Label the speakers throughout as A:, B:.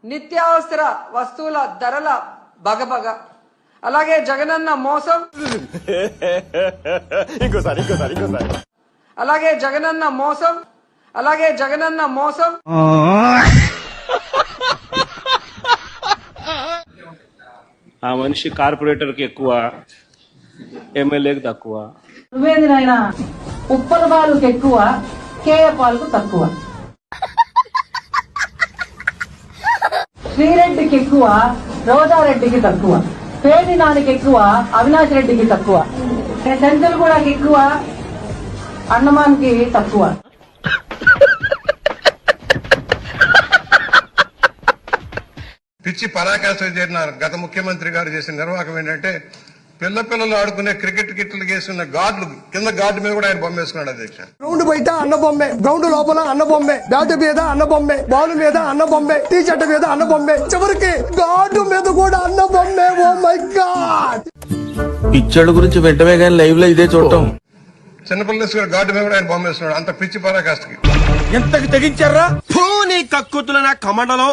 A: నిత్యావసర వస్తువుల ధరల బగబగ, అలాగే జగనన్న మోసం, అలాగే జగనన్న మోసం, అలాగే జగనన్న మోసం.
B: ఆ మనిషి కార్పొరేటర్కి ఎక్కువ, ఎమ్మెల్యేకి తక్కువ.
C: నువ్వేంది నాయన, ఉప్పల పాలకు ఎక్కువ, కేయ పాలకు తక్కువ. శ్రీరెడ్డికి ఎక్కువ, రోజారెడ్డికి తక్కువ. పేది నానికి ఎక్కువ, అవినాష్ రెడ్డికి తక్కువ. సెంచల్ కూడా ఎక్కువ, అన్నమానికి తక్కువ.
D: పిచ్చి పరాకాష్ఠ చేరిన గత ముఖ్యమంత్రి గారు చేసిన నిర్వాహకం ఏంటంటే పిల్లలు ఆడుకునే క్రికెట్ కిట్లు వేసుకున్న గార్డులు కింద గార్డు మీద కూడా ఆయన బొమ్మ వేసుకున్నాడు అధ్యక్ష.
E: గ్రౌండ్ బయట అన్న బొమ్మే, గ్రౌండ్ లోపల అన్న బొమ్మే, బ్యాట్ మీద అన్న బొమ్మే, బాల్ మీద అన్న బొమ్మే, టీ షర్ట్ మీద అన్న బొమ్మే, చివరికి గార్డు మీద కూడా అన్న బొమ్మే. Oh my God.
F: పిచ్చోళ్ళ గురించి వెంటనే కానీ లైవ్ లో ఇదే చూడటం.
D: చిన్నపిల్లలు గార్డు మీద కూడా ఆయన బొమ్మ వేసుకున్నాడు. అంత పిచ్చి పరాకాష్ఠకి
F: ఎంతకి తెగించారా నీ కక్కుతుల నా కమండలం.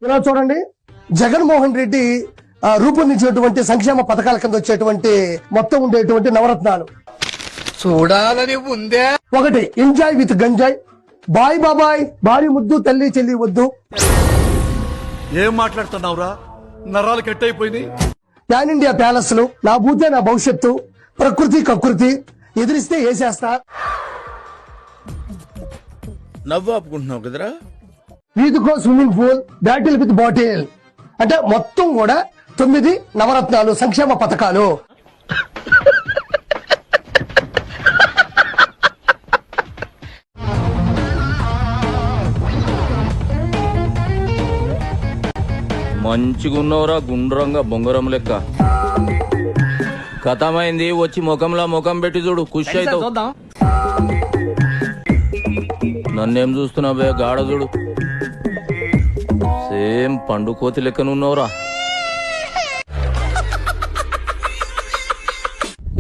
E: ఇలా చూడండి, జగన్మోహన్ రెడ్డి రూపొందించినటువంటి సంక్షేమ పథకాల కింద వచ్చేటువంటి మొత్తం ఉండేటువంటి నవరత్నాలు
G: చూడాలని ఉందే.
E: ఒకటి, ఎంజాయ్ విత్ గంజాయ్, బాయ్ బాబాయ్, భారీ ముద్దు, తల్లి చెల్లి వద్దు.
G: ఏం మాట్లాడుతున్నావురా, నరాలు కట్ అయిపోయింది.
E: ప్యాన్ ఇండియా ప్యాలెస్లు, నా భూతే నా భవిష్యత్తు, ప్రకృతి కకృతి, ఎదిరిస్తే వేసేస్తా.
F: నవ్వు ఆపుకుంటున్నావు కదరా.
E: వీధికో swimming pool, battle with bottle. అంటే మొత్తం కూడా 9 నవరత్నాలు సంక్షేమ పథకాలు.
F: మంచిగున్నవరా గుండ్రంగా బొంగరం లెక్క. కథమైంది, వచ్చి ముఖంలా ముఖం పెట్టి చూడు, ఖుషి అవుతావు. నన్నేం చూస్తున్నావే గాఢ చూడు, సేమ్ పండు కోతి లెక్కనున్నావురా.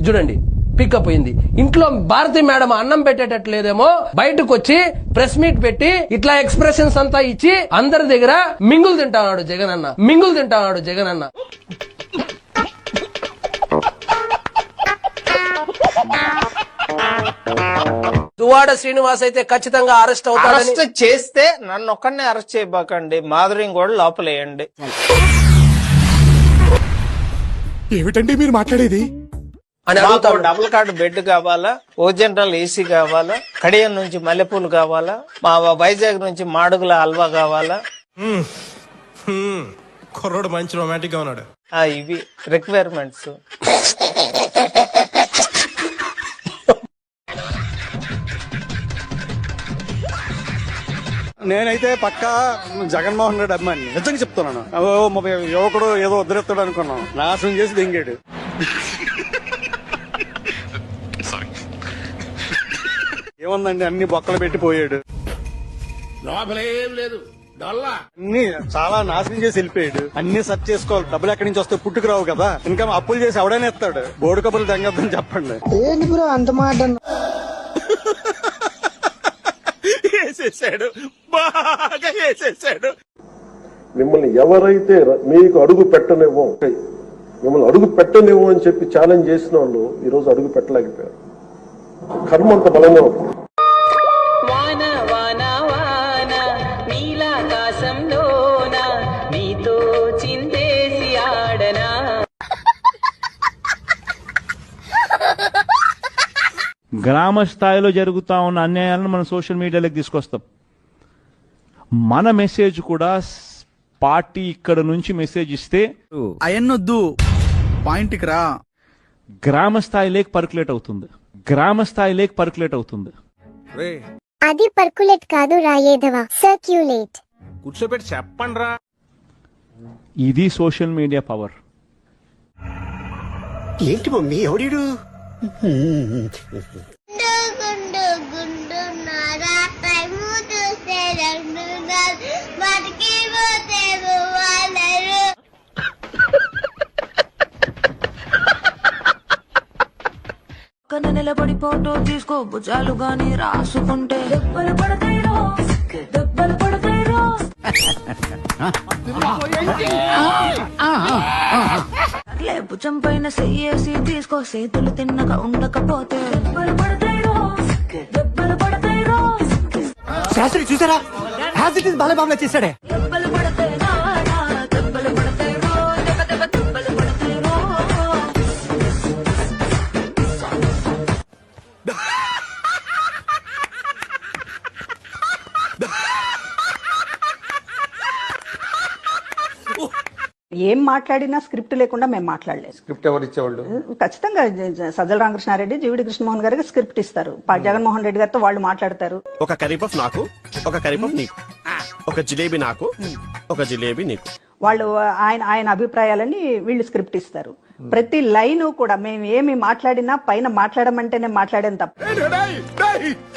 H: చూడండి, పికప్ అయింది. ఇంట్లో భారతి మేడం అన్నం పెట్టేటట్లేదేమో, బయటకు వచ్చి ప్రెస్ మీట్ పెట్టి ఇట్లా ఎక్స్ప్రెషన్స్ అంతా ఇచ్చి అందరి దగ్గర మింగులు తింటాడు జగనన్న, మింగులు తింటాడు జగనన్న. దువాడ శ్రీనివాస్ అయితే ఖచ్చితంగా అరెస్ట్ అవుతాడు.
I: అరెస్ట్ చేస్తే నన్ను ఒక్కడినే అరెస్ట్ చేయబాకండి, మాధురిని కూడా లోపలేయండి.
G: ఏమిటండి మీరు మాట్లాడేది?
I: డబుల్ కార్డు బెడ్ కావాలా, ఓ జనరల్ ఏసీ కావాలా, కడియం నుంచి మల్లెపూలు కావాలా, మా వైజాగ్ నుంచి మాడుగుల హల్వా కావాలా.
F: కుర్రోడు మంచి రొమాంటిక్ గా ఉన్నాడు.
I: ఇవి రిక్వైర్మెంట్స్.
J: నేనైతే పక్కా జగన్మోహన్ రెడ్డి అభిమాని, నిజంగా చెప్తున్నాను. యువకుడు ఏదో వదిలేస్తాడు అనుకున్నాం, నాశనం చేసి దింగాడు. ఏముందండి, అన్ని బొక్కలు పెట్టి పోయాడు.
G: లోపలేం లేదు,
J: అన్ని చాలా నాశనం చేసి వెళ్ళిపోయాడు. అన్ని సెర్చ్ చేసుకోవాలి, డబ్బులు ఎక్కడి నుంచి వస్తే పుట్టుకు రావు కదా. ఇంకా అప్పులు చేసి ఎవడైనా ఎత్తాడు. బోర్డు కబుర్లు తెంగద్దని చెప్పండి.
E: ఏంటి బ్రో అంత మాట?
F: వేసేసాడు, బాగా వేసేసాడు.
K: మిమ్మల్ని ఎవరైతే మీకు అడుగు పెట్టనివ్వం, మిమ్మల్ని అడుగు పెట్టనివ్వం అని చెప్పి ఛాలెంజ్ చేసిన వాళ్ళు ఈ రోజు అడుగు పెట్టలేకపోయారు. కర్మ అంత బలంగా ఉంది.
B: గ్రామ స్థాయిలో జరుగుతా ఉన్న అన్యాయాలను మనం సోషల్ మీడియాలోకి తీసుకొస్తాం. మన మెసేజ్ కూడా పార్టీ ఇక్కడ నుంచి మెసేజ్ ఇస్తే
G: అయన్నొద్దు, పాయింట్కి రా.
B: గ్రామ స్థాయిలోకి పర్కులేట్ అవుతుంది, గ్రామ స్థాయిలోకి పర్కులేట్ అవుతుంది.
L: అది పర్కులేట్ కాదు రాయేదవా, సర్క్యులేట్.
F: కూర్చోబెట్టి చెప్పండి రా.
B: ఇది సోషల్ మీడియా పవర్.
G: ఏంటి మమ్మీ ఎవడీడు?
C: కన్న నిలబడి ఫోటో తీసుకో భుజాలు గాని రాసుకుంటే దెబ్బలు పడతాయి రో, దెబ్బలు పడతాయి రో. అట్లే భుజం పైన చెయ్యేసి తీసుకో చేతులు తిన్నగా ఉండకపోతే దెబ్బలు పడతాయి రో, దెబ్బలు పడతాయి రో.
E: శాస్త్రి చూసారా యాజ్ ఇట్ ఇస్ బాలబాబులా చేశాడే.
C: దెబ్బలు పడతాయి రా, దెబ్బలు పడతాయి రో, దెబ్బ దెబ్బ దెబ్బలు పడతాయి రో. ఏం మాట్లాడినా స్క్రిప్ట్ లేకుండా మేము మాట్లాడలేదు.
A: స్క్రిప్ట్ ఎవరు ఇచ్చేవాళ్ళు?
C: ఖచ్చితంగా సజ్జల రామకృష్ణారెడ్డి, జీవిడి కృష్ణమోహన్ గారికి స్క్రిప్ట్ ఇస్తారు. జగన్మోహన్ రెడ్డి గారితో వాళ్ళు మాట్లాడతారు.
F: ఒక కరీపఫ్ నాకు, ఒక కరీపఫ్ నీకు, ఒక జిలేబీ నాకు, ఒక జిలేబీ నీకు.
C: వాళ్ళు ఆయన అభిప్రాయాలని వీళ్ళు స్క్రిప్ట్ ఇస్తారు. ప్రతి లైన్ కూడా మేము ఏమి మాట్లాడినా పైన మాట్లాడమంటేనే మాట్లాడేం తప్ప.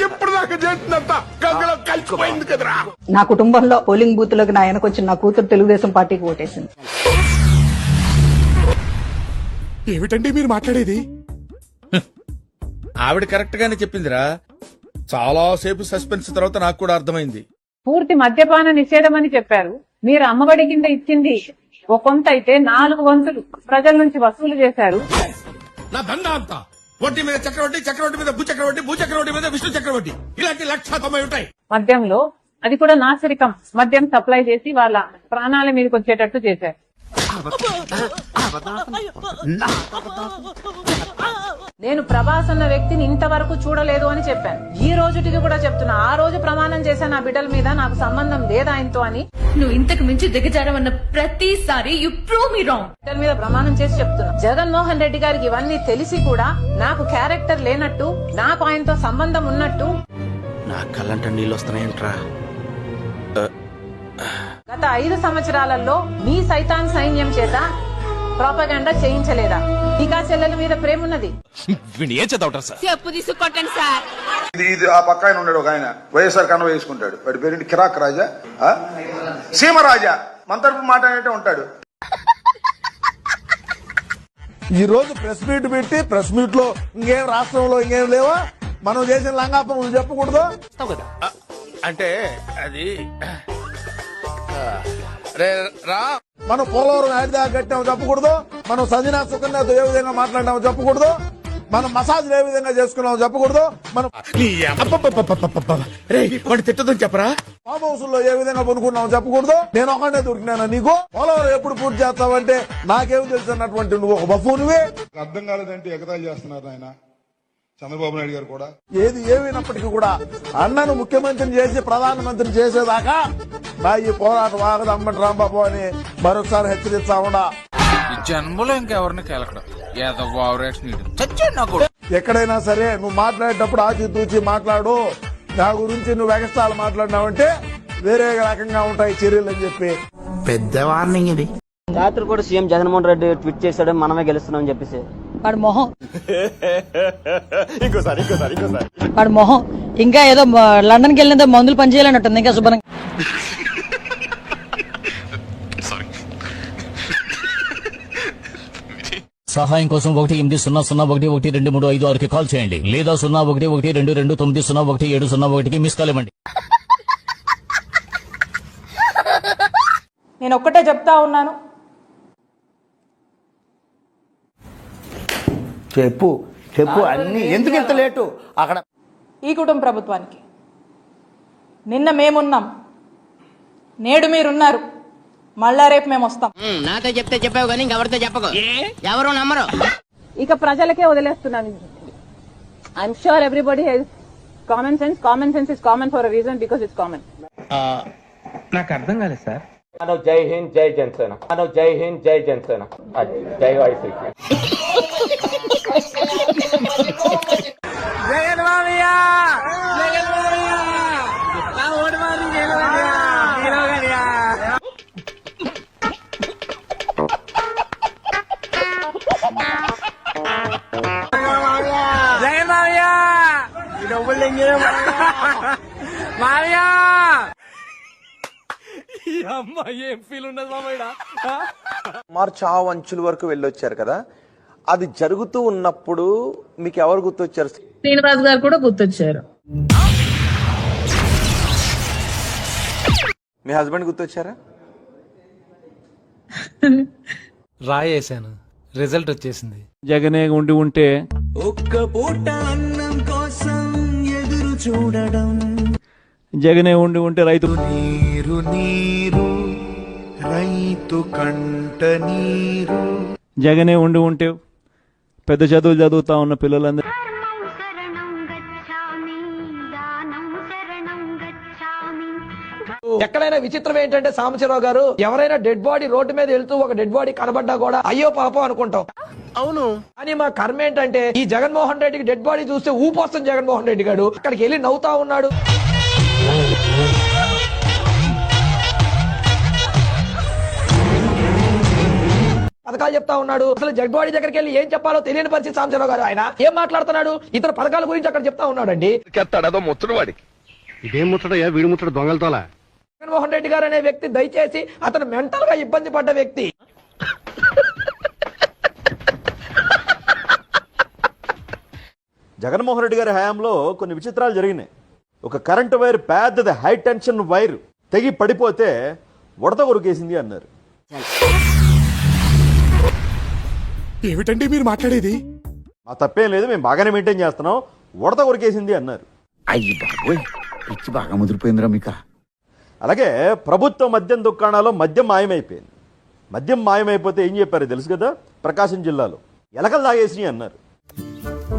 F: ఇప్పుడు దాకా చేసినంత గంగలో కలిసిపోయింది కదరా.
C: నా కుటుంబంలో పోలింగ్ బూత్ లోకి నా ఆయనకు వచ్చిన నా కూతురు తెలుగుదేశం పార్టీకి ఓటేసింది.
G: ఏమిటండి మీరు మాట్లాడేది?
F: ఆవిడ కరెక్ట్ గానే చెప్పిందిరా. చాలా సేపు సస్పెన్స్ తర్వాత నాకు కూడా అర్థమైంది.
C: పూర్తి మద్యపాన నిషేధం అని చెప్పారు. మీరు అమ్మఒడి కింద ఇచ్చింది ఒక కొంత అయితే 4 వంతులు ప్రజల నుంచి వసూలు చేశారు.
F: నా దందా అంతా వడ్డీ మీద చక్రవడ్డీ, చక్రవడ్డీ మీద భూచక్రవడ్డీ, భూచక్రవడ్డీ మీద విష్ణు చక్రవడ్డీ, ఇలాంటి 190 ఉంటాయి.
C: మద్యంలో అది కూడా నాసిరకం మద్యం సప్లై చేసి వాళ్ళ ప్రాణాల మీదకి వచ్చేటట్టు చేశారు. నేను ప్రభాస్ అన్న వ్యక్తిని ఇంతవరకు చూడలేదు అని చెప్పాను. ఈ రోజుటికి కూడా చెప్తున్నా. ఆ రోజు ప్రమాణం చేశాను నా బిడ్డల మీద, నాకు సంబంధం లేదు ఆయనతో అని.
L: నువ్వు ఇంతకు మించి దిగజారవన్న ప్రతిసారి యు ప్రూవ్ మీ రాంగ్.
C: బిడ్డల మీద ప్రమాణం చేసి చెప్తున్నా. జగన్మోహన్ రెడ్డి గారికి ఇవన్నీ తెలిసి కూడా నాకు క్యారెక్టర్ లేనట్టు, నాకు ఆయనతో సంబంధం ఉన్నట్టు.
F: నా కళ్ళంట నీళ్ళు వస్తున్నాయంట్రా.
C: గత 5 సంవత్సరాలలో మీ సైతాన్ సైన్యం చేత ప్రోపగండా చేయించలేదా? టీకా చెల్లెల మీద ప్రేమ ఉన్నది.
F: ఏం చదవటం సార్?
L: చెప్పు తీసుకొట్టండి సార్.
J: ఇది ఆ పక్క ఆయన ఉన్నాడు, ఒక ఆయన వైఎస్ఆర్ కన్వ వేసుకుంటాడు. వాడి పేరు కిరాక్ రాజా, సీమరాజా, మన తరపు మాట్లాడే ఉంటాడు.
E: ఈ రోజు ప్రెస్ మీట్ పెట్టి ప్రెస్ మీట్ లో ఇంకేం రాష్ట్రంలో ఇంకేం లేవా? మనం చేసిన లంగాపం నువ్వు చెప్పకూడదు.
F: అంటే అది
E: మనం పోలవరం యాడ్ దాకా కట్టామో చెప్పకూడదు. మనం సంజనా సుకన్యతో ఏ విధంగా మాట్లాడినామో చెప్పకూడదు. మనం మసాజ్ ఏ విధంగా చేసుకున్నామో చెప్పకూడదు. మనం
F: తిట్టదని చెప్పరా?
E: ఫామ్ హౌస్ లో ఏ విధంగా పనుకున్నామో చెప్పకూడదు. నేను ఒకటే దొరికినాను నీకు. పోలవరం ఎప్పుడు పూర్తి చేస్తావంటే నాకేం తెలుసు అన్నటువంటి నువ్వు ఒక బఫూనివే.
J: అర్థం కాలేదంటే ఎగతాళి చేస్తున్నారు ఆయన చంద్రబాబు నాయుడు గారు కూడా.
E: ఏది ఏమైనప్పటికీ కూడా అన్నను ముఖ్యమంత్రిని చేసి ప్రధానమంత్రిని చేసేదాకా నా ఈ పోరాటం ఆగదు అమ్మటి రాంబాబు అని మరొకసారి హెచ్చరిస్తా ఉన్నా.
G: జన్మలో ఇంకెవరిని కేలకడం
E: ఎక్కడైనా సరే నువ్వు మాట్లాడేటప్పుడు ఆచితూచి మాట్లాడు. నా గురించి నువ్వు ఎగస్టాలు మాట్లాడినావంటే వేరే రకంగా ఉంటాయి చర్యలు అని చెప్పి
G: పెద్ద వార్నింగ్ ఇది.
I: రాత్రి కూడా సీఎం జగన్మోహన్ రెడ్డి ట్వీట్ చేశాడు, మనమే గెలుస్తున్నాం అని చెప్పేసి.
C: వాడు మొహం
J: ఇంకోసారి
C: వాడు మొహం ఇంకా ఏదో లండన్ కి వెళ్ళినంత మందులు పనిచేయాలన్నట్టుంది. ఇంకా శుభ్రంగా
M: సహాయం కోసం 180011235 కాల్ చేయండి లేదా 01122901 మిస్ కాల్ ఇవ్వండి.
C: నేను ఒక్కటే చెప్తా ఉన్నాను.
G: చెప్పు చెప్పు అన్ని ఎందుకు ఇంత లేటు అక్కడ?
C: ఈ కుటుంబ ప్రభుత్వానికి నిన్న మేమున్నాం, నేడు మీరున్నారు, మళ్ళా రేపు మేము వస్తాం.
I: నాతో చెప్తే చెప్పావు కానీ ఇంకెవరితో చెప్పకు, ఎవరు నమ్మరు.
C: ఇక ప్రజలకే వదిలేస్తున్నాను. I'm sure everybody has common sense. Common sense is common for a reason because it's common.
G: నాకు అర్థం కాలేదు సార్.
I: జై హింద్ జై జనసేన, జై హింద్ జై జనసేన, జై వైసీపీ. జగన్ మామయ్య, జగన్ మామయ్య, నా ఓటు మారి జగన్ మామయ్య. జగన్ మామయ్య, ఈ డబ్బులు మామయ్య.
F: ఏం ఫీల్ ఉండదు మామయ్య.
J: సుమారు చావు అంచుల వరకు వెళ్ళొచ్చారు కదా.
N: అది జరుగుతూ ఉన్నప్పుడు మీకు ఎవరు గుర్తొచ్చారు?
C: శ్రీనివాస్ గారు కూడా గుర్తొచ్చారు.
N: మీ హస్బెండ్ గుర్తొచ్చారా?
H: రాయేశాను, రిజల్ట్ వచ్చేసింది.
B: జగనే ఉండి ఉంటే
E: ఒక్క పూట అన్నం కోసం ఎదురు చూడడం,
B: జగనే ఉండి ఉంటే రైతు
E: నీరు నీరు రైతు కంట నీరు,
B: జగనే ఉండి ఉంటే పెద్ద చదువులు చదువుతా ఉన్న పిల్లలందరూ
H: ఎక్కడైనా విచిత్రం ఏంటంటే సాంబశివరావు గారు, ఎవరైనా డెడ్ బాడీ రోడ్డు మీద వెళ్తూ ఒక డెడ్ బాడీ కనబడ్డా కూడా అయ్యో పాపం అనుకుంటాం. అవును, అని మా కర్మ ఏంటంటే ఈ జగన్మోహన్ రెడ్డికి డెడ్ బాడీ చూస్తే ఊపొస్తుంది. జగన్మోహన్ రెడ్డి గారు అక్కడికి వెళ్ళి నవ్వుతా ఉన్నాడు. పథకాలు చెప్తా ఉన్నాడు. అసలు డెడ్ బాడీ దగ్గరికి వెళ్ళి ఏం చెప్పాలో తెలియని పరిస్థితి సాంబశివరావు గారు. ఆయన ఏం మాట్లాడుతున్నాడు? ఇతర పథకాల గురించి అక్కడ చెప్తా ఉన్నాడు అండి.
J: ఇదేం ముచ్చటయ్యా, వీడి ముచ్చట దొంగలతోలా.
H: జగన్మోహన్ రెడ్డి గారు అనే వ్యక్తి దయచేసి అతను మెంటల్ గా ఇబ్బంది పడ్డ వ్యక్తి.
O: జగన్మోహన్ రెడ్డి గారి హయాంలో కొన్ని విచిత్రాలు జరిగినాయి. ఒక కరెంటు వైర్, పెద్దది హై టెన్షన్ వైర్ తెగి పడిపోతే ఉడత కొరికేసింది అన్నారు.
F: ఏమిటండి మీరు మాట్లాడేది?
O: మా తప్పేం లేదు, మేము బాగానే మెయింటైన్ చేస్తున్నాం, ఉడత కొరికేసింది అన్నారు.
G: అయ్యి బాబోయ్, పిచ్చి బాగా ముదిరిపోయిందిరా మీకు.
O: అలాగే ప్రభుత్వ మద్యం దుకాణాల్లో మద్యం మాయమైపోయింది. మద్యం మాయమైపోతే ఏం చెప్పారు తెలుసు కదా? ప్రకాశం జిల్లాలో ఎలకలు తాగేసినాయి అన్నారు.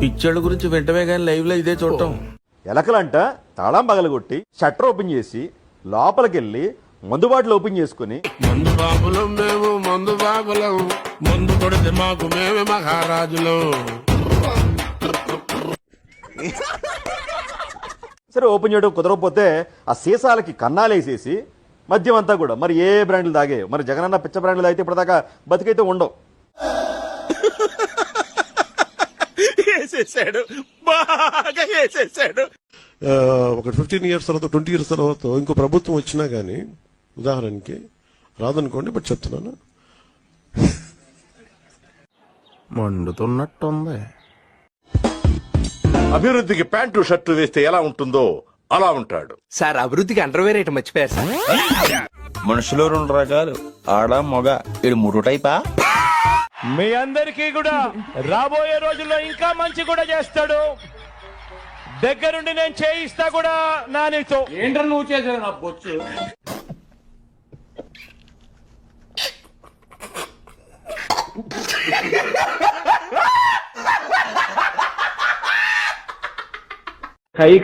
F: పిచ్చోళ్ళ గురించి వెంటనే కానీ లైవ్ లో ఇదే చూడటం.
O: ఎలకలంట తాళం పగలగొట్టి షట్టర్ ఓపెన్ చేసి లోపలికెళ్ళి మందు బాటిల్ ఓపెన్ చేసుకుని
F: మందు బాబులం మేము, మందు బాబులం, మందు కొడితే మాకు మేమే మహారాజులు.
O: సరే, ఓపెన్ చేయడం కుదరకపోతే ఆ సీసాలకి కన్నాలేసేసి మద్యం అంతా కూడా మరి ఏ బ్రాండ్లు తాగే, మరి జగనన్న పిచ్చ బ్రాండ్లు తాగితే ఇప్పటిదాకా బతికైతే ఉండవు.
F: బాగా వేసేసాడు.
K: ఒక 15 years తర్వాత 20 years తర్వాత ఇంకో ప్రభుత్వం వచ్చినా కానీ ఉదాహరణకి రాదనుకోండి, బట్ చెప్తున్నాను,
F: మండుతున్నట్టుంది.
P: అభివృద్ధికి ప్యాంటు షర్టు వేస్తే ఎలా ఉంటుందో అలా ఉంటాడు
H: సార్. అభివృద్ధికి అండర్వేర్ ఐటమ్ మర్చిపోయారు సార్.
I: మనుషులు 2 రకాలు, ఆడ మగ. ఇది 3 టైపా?
B: మీ అందరికీ కూడా రాబోయే రోజుల్లో ఇంకా మంచి కూడా చేస్తాడు. దగ్గరుండి నేను చేయిస్తా కూడా నానితో. ఏంటో నువ్వు చేసావు నా బొచ్చు.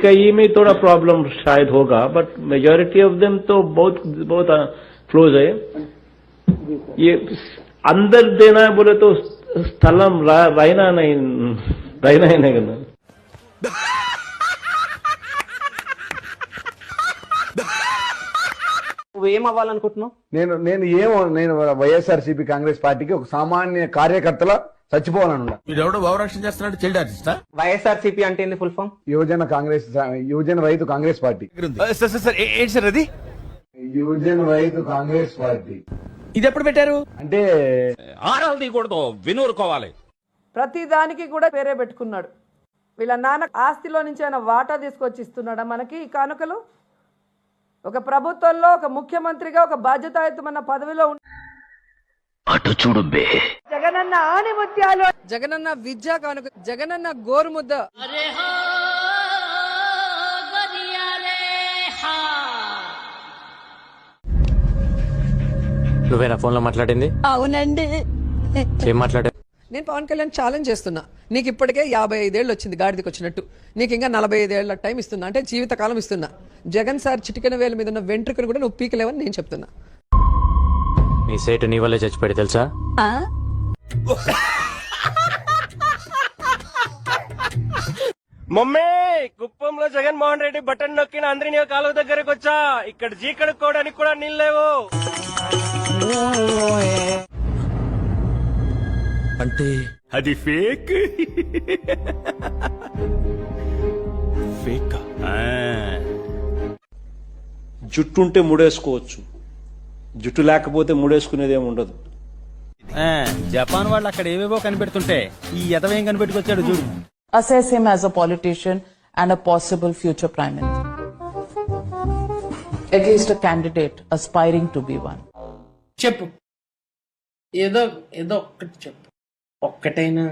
B: कई में थोड़ा प्रॉब्लम शायद होगा, बट मेजॉरिटी ऑफ देम तो बहुत क्लोज है. ये अंदर देना है बोले तो स्थलम रहना ही नहीं करना.
J: నువ్వేం అవ్వాలనుకుంటున్నావు? నేను వైఎస్ఆర్సీపీ కాంగ్రెస్ పార్టీకి ఒక సామాన్య కార్యకర్తల చచ్చిపోవాలనున్నా.
F: వీడెవడో భావరక్షణ చేస్తున్నాడు, చైల్డ్ ఆర్టిస్టా?
J: వైఎస్ఆర్సీపీ అంటే ఏంది ఫుల్ ఫామ్? యువజన రైతు కాంగ్రెస్ పార్టీ.
H: ఏంటి సార్ అది?
J: యువజన రైతు కాంగ్రెస్ పార్టీ.
H: ఇది ఎప్పుడు పెట్టారు?
J: అంటే
M: ఆరాలు తీయకూడదు, వినూరుకోవాలి.
A: ప్రతి దానికి కూడా పేరే పెట్టుకున్నాడు. వీళ్ళ నాన్న ఆస్తిలో నుంచి ఆయన వాటా తీసుకొచ్చి ఇస్తున్నాడా మనకి ఈ కానుకలు? ఒక ప్రభుత్వంలో ఒక ముఖ్యమంత్రిగా ఒక బాధ్యతాయుతమైన పదవిలో
M: అటు చూడు బే.
A: జగనన్న ఆనిముత్యాలు, జగనన్న విద్యా కానుక, జగనన్న గోరుముద్ద.
H: నువ్వేనా ఫోన్ లో మాట్లాడింది?
L: అవునండి.
H: ఏం మాట్లాడా?
A: నేను పవన్ కళ్యాణ్ ఛాలెంజ్ చేస్తున్నా. నీకు ఇప్పటికే 55 ఏళ్ళు వచ్చింది గాడిదకి వచ్చినట్టు, నీకు ఇంకా 45 ఏళ్ల టైం ఇస్తున్నా, అంటే జీవితకాలం ఇస్తున్నా. జగన్ సార్ చిటికెన వేల మీద ఉన్న వెంట్రుకను కూడా నువ్వు పీకలేవని నేను చెప్తున్నా.
H: నీ సేటు నీ వల్లే చచ్చిపోయాడు తెలుసా? మమ్మీ, కుప్పంలో జగన్మోహన్ రెడ్డి బటన్ నొక్కిన అందరినీ కాలువ దగ్గరకు వచ్చా. ఇక్కడ జీ కడుక్కోవడానికి కూడా నీళ్ళు లేవు.
F: అంటే
M: అది ఫేక్.
F: ఫేక్.
B: జుట్టు ఉంటే ముడేసుకోవచ్చు, జుట్టు లేకపోతే ముడేసుకునేది ఏమి ఉండదు.
J: జపాన్ వాళ్ళు అక్కడ ఏవేవో కనిపెడుతుంటే ఈ ఎదవేం కనిపెట్టుకొచ్చాడు చూడు.
C: Assess him as a politician and a possible future prime minister. At least a candidate aspiring to be one.
H: చెప్పు, ఏదో ఏదో ఒక్కటి చెప్పు, ఒక్కటైనా.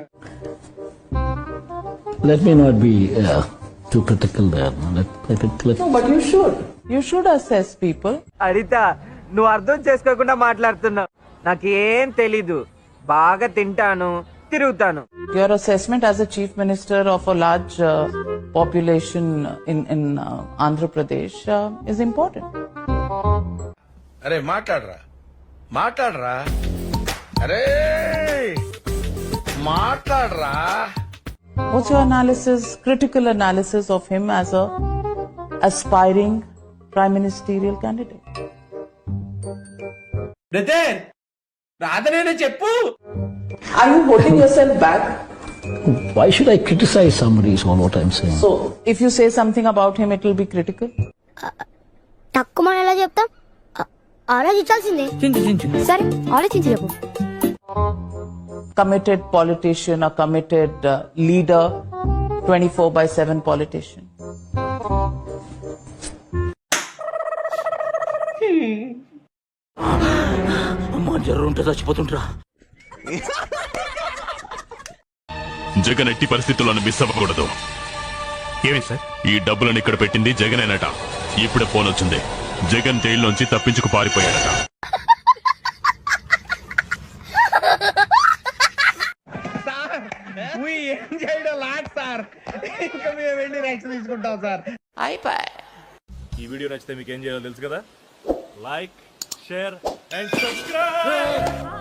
B: Let me not be too critical there.
C: No, but you should. You should assess people.
I: అడిత, నువ్వు అర్థం చేసుకోకుండా మాట్లాడుతున్నావు. నాకేం తెలీదు, బాగా తింటాను, తిరుగుతాను.
C: Your assessment as a chief minister of a large population in Andhra Pradesh is important.
F: అరే మాట్లాడరా, మాట్లాడరా, అరే మాట్లాడరా.
C: What's your analysis, critical analysis of him as a aspiring prime ministerial candidate?
H: Brother, రాధనేనే చెప్పు.
C: Are you holding yourself back?
B: Why should I criticize somebody is all what I'm saying.
C: So, if you say something about him, it will be critical?
L: తక్కువ మనం ఎలా చెప్తాం, ఆలోచించాల్సిందే. సరే ఆలోచించి చెప్పు.
C: Committed politician, a committed leader, 24/7 politician.
M: Jagan ఎట్టి పరిస్థితులను miss అవ్వకూడదు. ఏమి సార్, ఈ డబ్బులను ఇక్కడ పెట్టింది జగనేనట. ఇప్పుడే ఫోన్ వచ్చింది, జగన్ జైల్లోంచి తప్పించుకు పారిపోయాడట.
I: ఏం చేయడం లాట్ సార్, ఇంకా మేము వెళ్ళి రైట్స్ తీసుకుంటాం సార్.
O: ఈ వీడియో నచ్చితే మీకు ఏం చేయాలో తెలుసు కదా. Like, share and subscribe.